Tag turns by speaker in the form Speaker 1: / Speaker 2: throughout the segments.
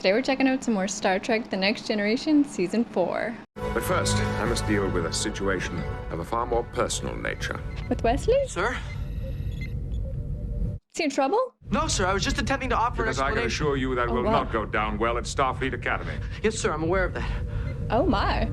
Speaker 1: Today we're checking out some more Star Trek The Next Generation Season 4.
Speaker 2: But first, I must deal with a situation of a far more personal nature.
Speaker 1: With Wesley?
Speaker 3: Sir?
Speaker 1: Is he in trouble?
Speaker 3: No, sir. I was just attempting to offer an
Speaker 2: Because I
Speaker 3: explanation.
Speaker 2: can assure you that will
Speaker 1: wow.
Speaker 2: not go down well at Starfleet Academy.
Speaker 3: Yes, sir. I'm aware of that.
Speaker 1: Oh my.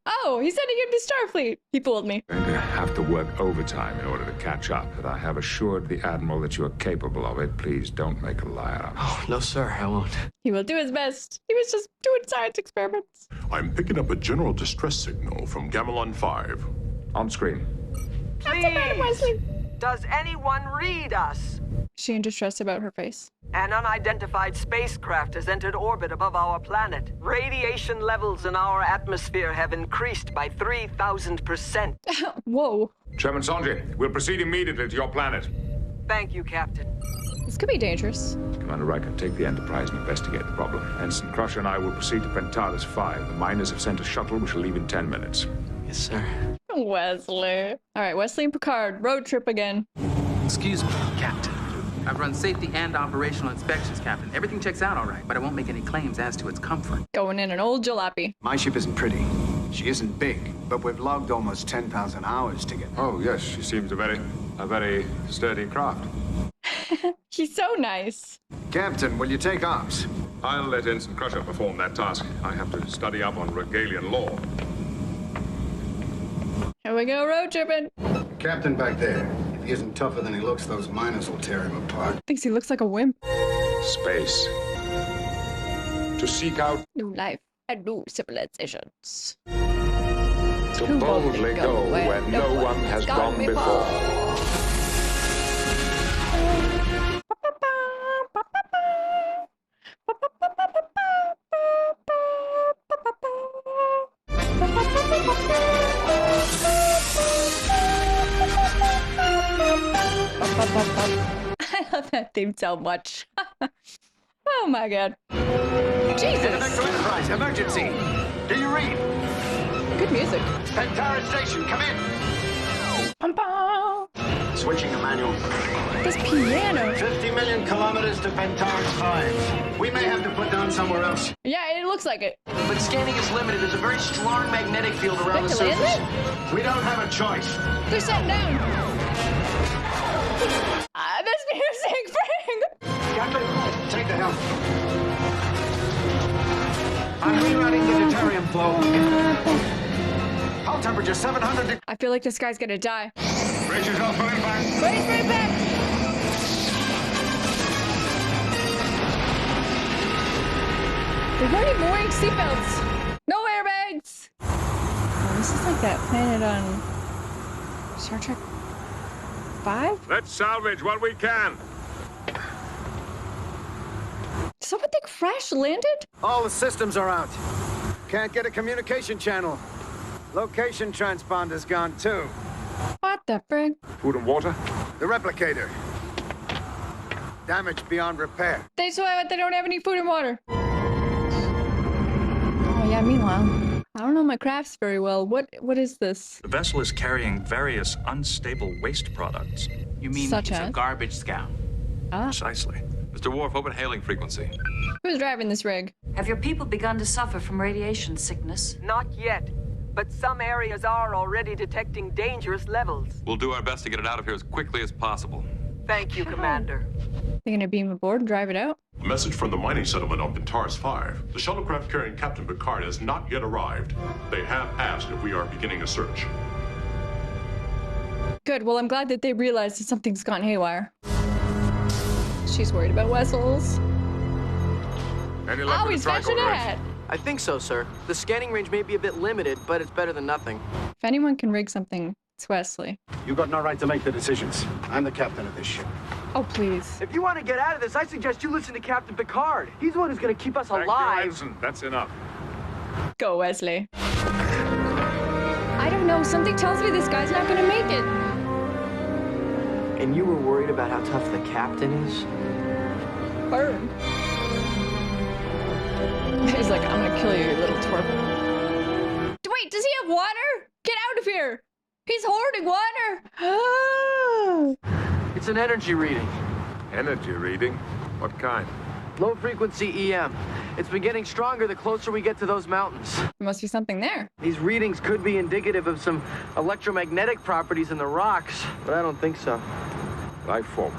Speaker 1: Oh, he's sending him to Starfleet. He fooled me.
Speaker 2: I'm going to have to work overtime in order to catch up, but I have assured the Admiral that you are capable of it. Please don't make a liar of me.
Speaker 3: Oh, no, sir. I won't.
Speaker 1: He will do his best. He was just doing science experiments.
Speaker 4: I'm picking up a general distress signal from Gamelon 5.
Speaker 2: On screen.
Speaker 1: Not so bad, Wesley.
Speaker 5: Does anyone read us?
Speaker 1: Is she in distress about her face?
Speaker 5: An unidentified spacecraft has entered orbit above our planet. Radiation levels in our atmosphere have increased by 3,000%.
Speaker 1: Whoa.
Speaker 2: Chairman Sanji, we'll proceed immediately to your planet.
Speaker 5: Thank you, Captain.
Speaker 1: This could be dangerous.
Speaker 2: Commander Riker, take the Enterprise and investigate the problem. Ensign Crusher and I will proceed to Pentalis 5. The miners have sent a shuttle. We shall leave in 10 minutes.
Speaker 3: Yes, sir.
Speaker 1: Wesley. All right, Wesley and Picard, road trip again.
Speaker 6: Excuse me, Captain. I've run safety and operational inspections, Captain. Everything checks out all right, but I won't make any claims as to its comfort.
Speaker 1: Going in an old jalopy.
Speaker 7: My ship isn't pretty. She isn't big, but we've logged almost 10,000 hours together.
Speaker 2: Oh, yes, she seems a very sturdy craft.
Speaker 1: He's so nice.
Speaker 7: Captain, will you take ops?
Speaker 2: I'll let Ensign Crusher perform that task. I have to study up on Regalian law.
Speaker 1: Here we go, road tripping.
Speaker 7: Captain back there. If he isn't tougher than he looks, those miners will tear him apart.
Speaker 1: Thinks he looks like a wimp.
Speaker 2: Space. To seek out,
Speaker 1: New life and new civilizations.
Speaker 2: to boldly go where no one has gone before.
Speaker 1: I love that theme so much. Oh my god. Jesus.
Speaker 7: Enterprise, emergency. Do you read?
Speaker 1: Good music.
Speaker 7: Pantara Station, come in.
Speaker 1: Bum, bum.
Speaker 7: Switching the manual.
Speaker 1: This piano.
Speaker 7: 50 million kilometers to Pentaris 5. We may have to put down somewhere else.
Speaker 1: Yeah, it looks like it.
Speaker 3: But scanning is limited. There's a very strong magnetic field around the
Speaker 1: Like to land
Speaker 3: surface.
Speaker 1: it?
Speaker 7: We don't have a choice.
Speaker 1: They're sitting down. This music, Frank.
Speaker 7: Captain, take the helm. I'm rerouting the deuterium flow. Hull temperature 700
Speaker 1: I feel like this guy's gonna die.
Speaker 2: Brace yourself for impact.
Speaker 1: Brace for impact. They weren't even wearing seatbelts. No airbags. Oh, this is like that planet on Star Trek 5?
Speaker 2: Let's salvage what we can.
Speaker 1: Did someone think crash landed?
Speaker 7: All the systems are out. Can't get a communication channel. Location transponder's gone too.
Speaker 1: What the frick?
Speaker 2: Food and water?
Speaker 7: The replicator. Damage beyond repair.
Speaker 1: They swear that they don't have any food and water. Oh yeah, meanwhile. I don't know my crafts very well. What is this?
Speaker 8: The vessel is carrying various unstable waste products.
Speaker 6: You mean
Speaker 1: Such
Speaker 6: it's
Speaker 1: as?
Speaker 6: a garbage scow?
Speaker 1: Ah.
Speaker 8: Precisely.
Speaker 9: Mr. Worf, open hailing frequency.
Speaker 1: Who's driving this rig?
Speaker 10: Have your people begun to suffer from radiation sickness?
Speaker 5: Not yet, but some areas are already detecting dangerous levels.
Speaker 9: We'll do our best to get it out of here as quickly as possible.
Speaker 5: Thank you, Commander.
Speaker 1: They're gonna beam aboard and drive it out?
Speaker 4: A message from the mining settlement on Pentaris 5. The shuttlecraft carrying Captain Picard has not yet arrived. They have asked if we are beginning a search.
Speaker 1: Good. Well, I'm glad that they realized that something's gone haywire. She's worried about vessels.
Speaker 2: Any luck
Speaker 1: Oh,
Speaker 2: with
Speaker 1: he's
Speaker 2: the
Speaker 1: fetching
Speaker 2: tricorder
Speaker 1: ahead.
Speaker 3: I think so, sir. The scanning range may be a bit limited, but it's better than nothing.
Speaker 1: If anyone can rig something, it's Wesley.
Speaker 7: You got no right to make the decisions. I'm the captain of this ship.
Speaker 1: Oh, please.
Speaker 5: If you want to get out of this, I suggest you listen to Captain Picard. He's the one who's going to keep us
Speaker 2: Thank you,
Speaker 5: alive.
Speaker 2: Ensign. That's enough.
Speaker 1: Go, Wesley. I don't know. Something tells me this guy's not gonna make it.
Speaker 3: And you were worried about how tough the captain is?
Speaker 1: Burn. He's like, I'm gonna kill you, you little twerp. Wait, does he have water? Get out of here! He's hoarding water!
Speaker 3: It's an energy reading.
Speaker 2: Energy reading? What kind?
Speaker 3: Low frequency EM. It's been getting stronger the closer we get to those mountains.
Speaker 1: There must be something there.
Speaker 3: These readings could be indicative of some electromagnetic properties in the rocks, but I don't think so.
Speaker 2: Life form.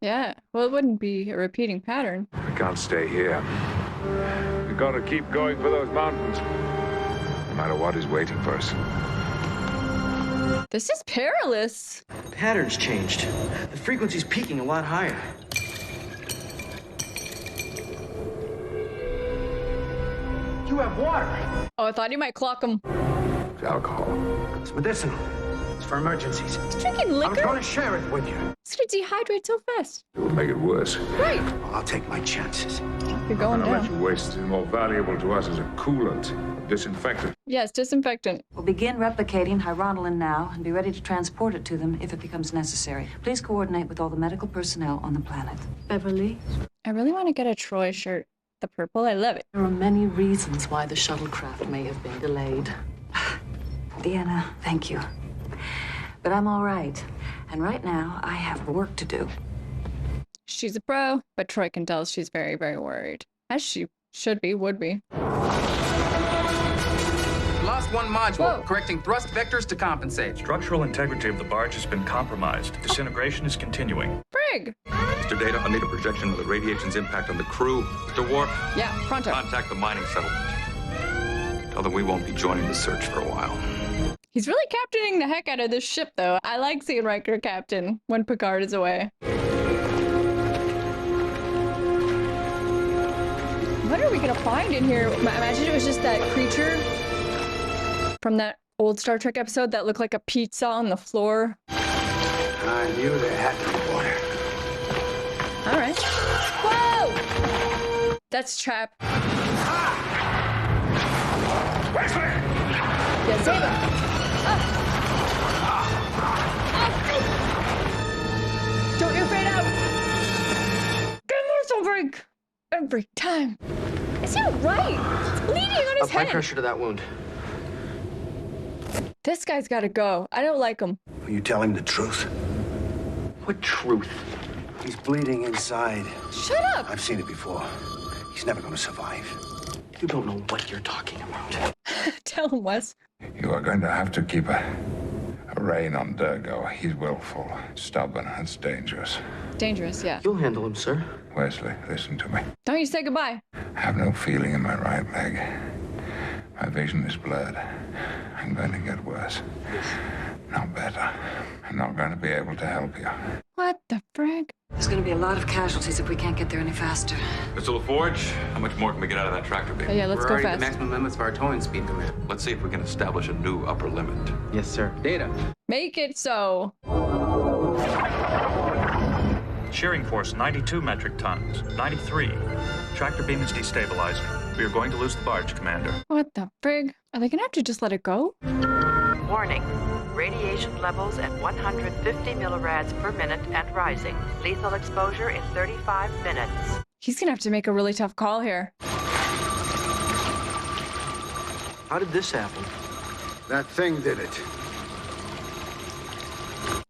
Speaker 1: Yeah, well, it wouldn't be a repeating pattern.
Speaker 2: We can't stay here. We've got to keep going for those mountains. No matter what is waiting for us.
Speaker 1: This is perilous.
Speaker 3: The pattern's changed. The frequency's peaking a lot higher. You have water.
Speaker 1: Oh, I thought you might clock him.
Speaker 2: It's alcohol.
Speaker 7: It's medicinal. It's for emergencies.
Speaker 1: He's drinking
Speaker 7: I was
Speaker 1: liquor?
Speaker 7: going to share it with you.
Speaker 1: He's gonna dehydrate so fast.
Speaker 2: It will make it worse.
Speaker 1: Right.
Speaker 7: Well, I'll take my chances.
Speaker 1: You're going
Speaker 2: I'll let
Speaker 1: down.
Speaker 2: you waste it. More valuable to us as a coolant, a disinfectant.
Speaker 1: Yes, disinfectant.
Speaker 10: We'll begin replicating Hyronolin now and be ready to transport it to them if it becomes necessary. Please coordinate with all the medical personnel on the planet. Beverly?
Speaker 1: I really want to get a Troy shirt. The purple, I love it.
Speaker 11: There are many reasons why the shuttlecraft may have been delayed.
Speaker 10: Deanna, thank you. But I'm all right. And right now, I have work to do.
Speaker 1: She's a pro, but Troy can tell she's very, very worried. As she should be, would be.
Speaker 6: Lost one module.
Speaker 1: Whoa.
Speaker 6: Correcting thrust vectors to compensate.
Speaker 8: Structural integrity of the barge has been compromised. Disintegration is continuing.
Speaker 1: Frig!
Speaker 9: Mr. Data, I'll need a projection of the radiation's impact on the crew. Mr. Worf,
Speaker 1: Yeah, pronto.
Speaker 9: contact the mining settlement. Tell them we won't be joining the search for a while.
Speaker 1: He's really captaining the heck out of this ship, though. I like seeing Riker captain when Picard is away. What are we gonna find in here? Imagine it was just that creature from that old Star Trek episode that looked like a pizza on the floor.
Speaker 7: I knew there had to be water.
Speaker 1: All right. Whoa! That's Trap. Yeah, save him. Don't you fade out. Commercial break. Every time. Is he right? It's bleeding on his
Speaker 3: Apply
Speaker 1: head.
Speaker 3: pressure to that wound.
Speaker 1: This guy's gotta go. I don't like him.
Speaker 7: Will you tell him the truth?
Speaker 3: What truth?
Speaker 7: He's bleeding inside.
Speaker 1: Shut up.
Speaker 7: I've seen it before. He's never going to survive.
Speaker 3: You don't know what you're talking about.
Speaker 1: Tell him, Wes.
Speaker 2: You are going to have to keep a rein on Durgo. He's willful, stubborn, and dangerous.
Speaker 1: Dangerous, yeah.
Speaker 3: You'll handle him, sir.
Speaker 2: Wesley, listen to me.
Speaker 1: Don't you say goodbye.
Speaker 2: I have no feeling in my right leg. My vision is blurred. I'm going to get worse. Not better. I'm not going to be able to help you.
Speaker 1: What the frig?
Speaker 10: There's going to be a lot of casualties if we can't get there any faster.
Speaker 9: Mr. LaForge, how much more can we get out of that tractor beam?
Speaker 1: Oh, yeah, let's
Speaker 6: We're
Speaker 1: go
Speaker 6: already at
Speaker 1: fast.
Speaker 6: the maximum limits of our towing speed, Commander.
Speaker 9: Let's see if we can establish a new upper limit.
Speaker 3: Yes, sir.
Speaker 6: Data.
Speaker 1: Make it so.
Speaker 8: Shearing force 92 metric tons. 93. Tractor beam is destabilizing. We are going to lose the barge, Commander.
Speaker 1: What the frig? Are they gonna have to just let it go?
Speaker 12: Warning. Radiation levels at 150 millirads per minute and rising. Lethal exposure in 35 minutes.
Speaker 1: He's gonna have to make a really tough call here.
Speaker 3: How did this happen?
Speaker 7: That thing did it.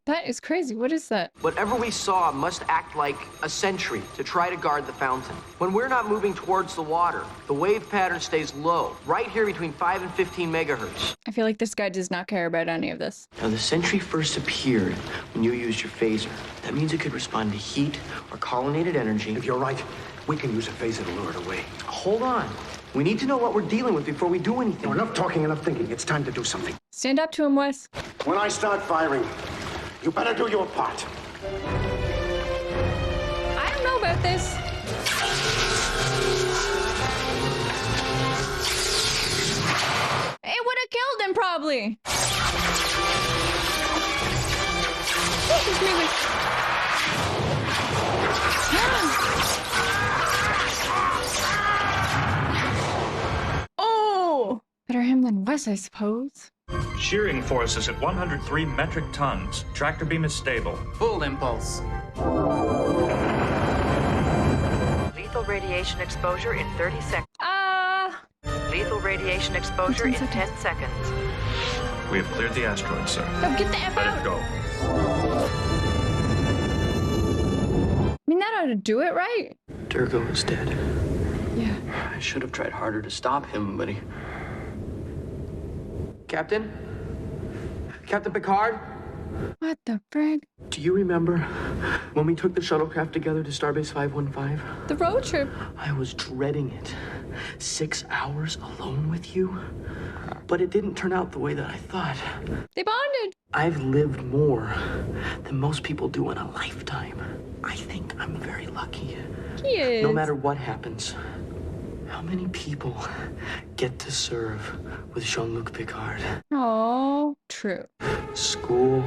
Speaker 1: That is crazy. What is that?
Speaker 3: Whatever we saw must act like a sentry to try to guard the fountain. When we're not moving towards the water, the wave pattern stays low, right here between 5 and 15 megahertz.
Speaker 1: I feel like this guy does not care about any of this.
Speaker 3: Now, the sentry first appeared when you used your phaser. That means it could respond to heat or collinated energy.
Speaker 7: If you're right, we can use a phaser to lure it away.
Speaker 3: Hold on. We need to know what we're dealing with before we do anything.
Speaker 7: No, enough talking, enough thinking. It's time to do something.
Speaker 1: Stand up to him, Wes.
Speaker 7: When I start firing, you better do your part.
Speaker 1: I don't know about this. It would have killed him, probably. This is really... Oh! Better him than Wes, I suppose.
Speaker 8: Shearing force is at 103 metric tons. Tractor beam is stable.
Speaker 6: Full impulse.
Speaker 12: Lethal radiation exposure in 30 seconds. Lethal radiation exposure
Speaker 1: 10
Speaker 12: in 10 seconds.
Speaker 8: We have cleared the asteroid, sir.
Speaker 1: No, get the F
Speaker 8: Let
Speaker 1: out.
Speaker 8: it go.
Speaker 1: I mean, that ought to do it, right?
Speaker 3: Durgo is dead.
Speaker 1: Yeah.
Speaker 3: I should have tried harder to stop him, but he... Captain? Captain Picard?
Speaker 1: What the frig?
Speaker 3: Do you remember when we took the shuttlecraft together to Starbase 515?
Speaker 1: The road trip.
Speaker 3: I was dreading it. 6 hours alone with you? But it didn't turn out the way that I thought.
Speaker 1: They bonded.
Speaker 3: I've lived more than most people do in a lifetime. I think I'm very lucky.
Speaker 1: He is.
Speaker 3: No matter what happens, how many people get to serve with Jean-Luc Picard?
Speaker 1: Oh, true.
Speaker 3: School,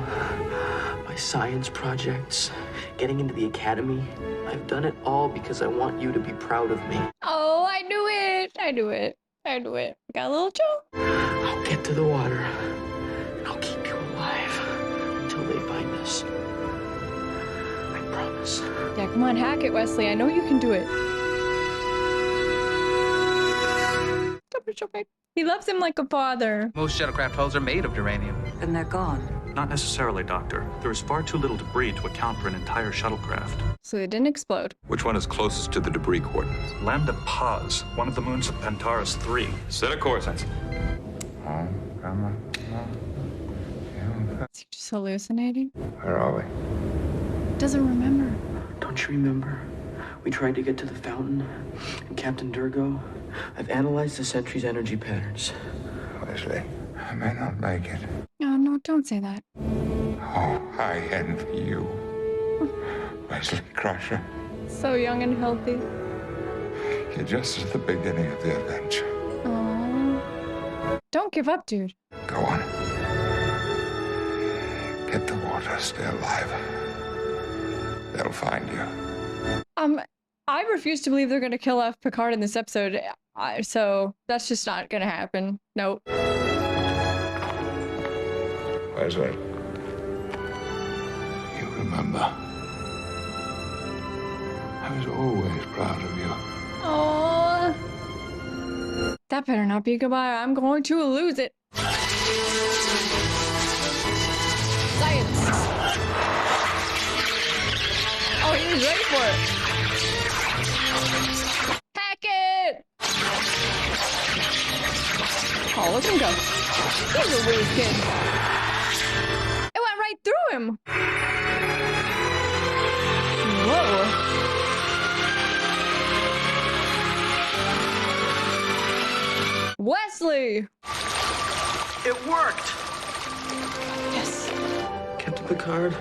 Speaker 3: my science projects, getting into the academy. I've done it all because I want you to be proud of me.
Speaker 1: Oh, I knew it. I knew it. I knew it. Got a little joke.
Speaker 3: I'll get to the water, and I'll keep you alive until they find us. I promise.
Speaker 1: Yeah, come on, hack it, Wesley. I know you can do it. He loves him like a father.
Speaker 6: Most shuttlecraft hulls are made of duranium.
Speaker 10: And they're gone.
Speaker 8: Not necessarily, Doctor. There is far too little debris to account for an entire shuttlecraft.
Speaker 1: So it didn't explode.
Speaker 9: Which one is closest to the debris coordinates?
Speaker 8: Lambda Paz, one of the moons of Pentaurus 3.
Speaker 9: Set a course.
Speaker 2: Oh, come on.
Speaker 1: Is he just hallucinating?
Speaker 2: Where are we?
Speaker 1: Doesn't remember.
Speaker 3: Don't you remember? We tried to get to the fountain, and Captain Durgo. I've analyzed the Sentry's energy patterns.
Speaker 2: Wesley, I may not make it.
Speaker 1: No, don't say that.
Speaker 2: Oh, I envy you. Wesley Crusher.
Speaker 1: So young and healthy.
Speaker 2: You're just at the beginning of the adventure.
Speaker 1: Aww. Don't give up, dude.
Speaker 2: Go on. Get the water, stay alive. They'll find you.
Speaker 1: I refuse to believe they're gonna kill off Picard in this episode, so that's just not gonna happen. Nope.
Speaker 2: Wesley, you remember? I was always proud of you.
Speaker 1: Oh, that better not be goodbye. I'm going to lose it. Science. Oh, he was ready for it. Hack it! Oh, look at him go. He's a weird kid. It went right through him. Whoa. Wesley!
Speaker 3: It worked!
Speaker 1: Yes.
Speaker 3: Captain Picard.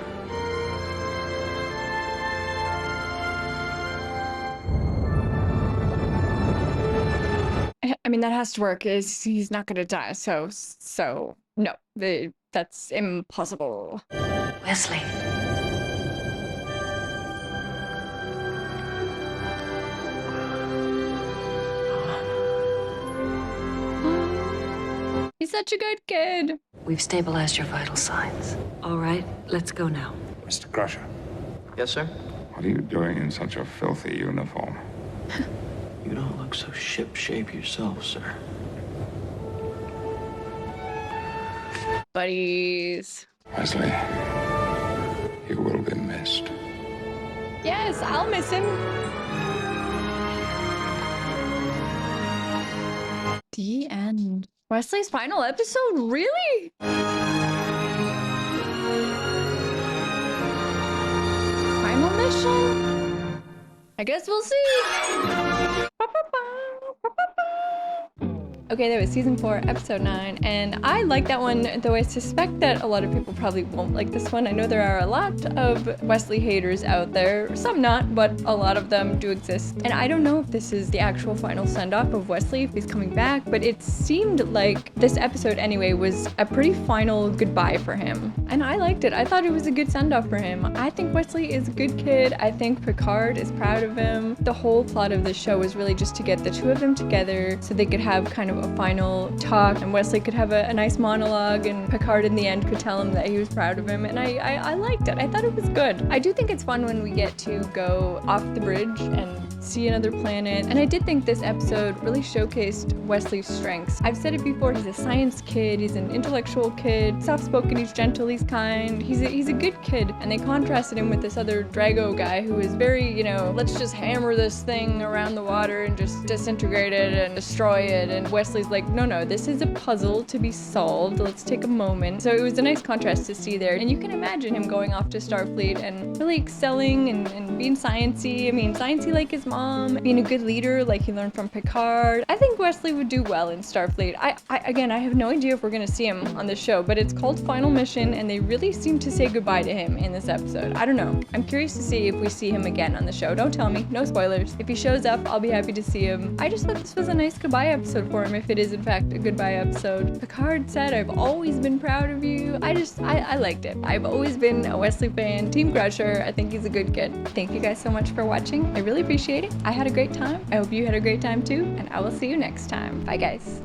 Speaker 1: I mean, that has to work. He's not gonna die, so no. That's impossible.
Speaker 10: Wesley.
Speaker 1: He's such a good kid.
Speaker 10: We've stabilized your vital signs. All right, let's go now.
Speaker 2: Mr. Crusher.
Speaker 3: Yes, sir?
Speaker 2: What are you doing in such a filthy uniform?
Speaker 3: You don't look so ship-shape yourself, sir.
Speaker 1: Buddies.
Speaker 2: Wesley, you will be missed.
Speaker 1: Yes, I'll miss him. The end. Wesley's final episode? Really? Final mission? I guess we'll see. Okay, that was season 4, episode 9, and I like that one, though I suspect that a lot of people probably won't like this one. I know there are a lot of Wesley haters out there, some not, but a lot of them do exist. And I don't know if this is the actual final send-off of Wesley, if he's coming back, but it seemed like this episode anyway was a pretty final goodbye for him. And I liked it. I thought it was a good send-off for him. I think Wesley is a good kid. I think Picard is proud of him. The whole plot of the show was really just to get the two of them together so they could have kind of a final talk, and Wesley could have a nice monologue, and Picard in the end could tell him that he was proud of him, and I liked it. I thought it was good. I do think it's fun when we get to go off the bridge and see another planet. And I did think this episode really showcased Wesley's strengths. I've said it before, he's a science kid, he's an intellectual kid, soft-spoken, he's gentle, he's kind, he's a good kid. And they contrasted him with this other Drago guy who is very, you know, let's just hammer this thing around the water and just disintegrate it and destroy it. And Wesley's like, no, this is a puzzle to be solved. Let's take a moment. So it was a nice contrast to see there. And you can imagine him going off to Starfleet and really excelling and being sciencey. I mean, sciencey like his mom, being a good leader like he learned from Picard. I think Wesley would do well in Starfleet. Again, I have no idea if we're gonna see him on the show, but it's called Final Mission and they really seem to say goodbye to him in this episode. I don't know. I'm curious to see if we see him again on the show. Don't tell me, no spoilers. If he shows up, I'll be happy to see him. I just thought this was a nice goodbye episode for him, if it is in fact a goodbye episode. Picard said, I've always been proud of you. I liked it. I've always been a Wesley fan, Team Crusher. I think he's a good kid. Thank you guys so much for watching. I really appreciate it. I had a great time. I hope you had a great time too, and I will see you next time. Bye guys.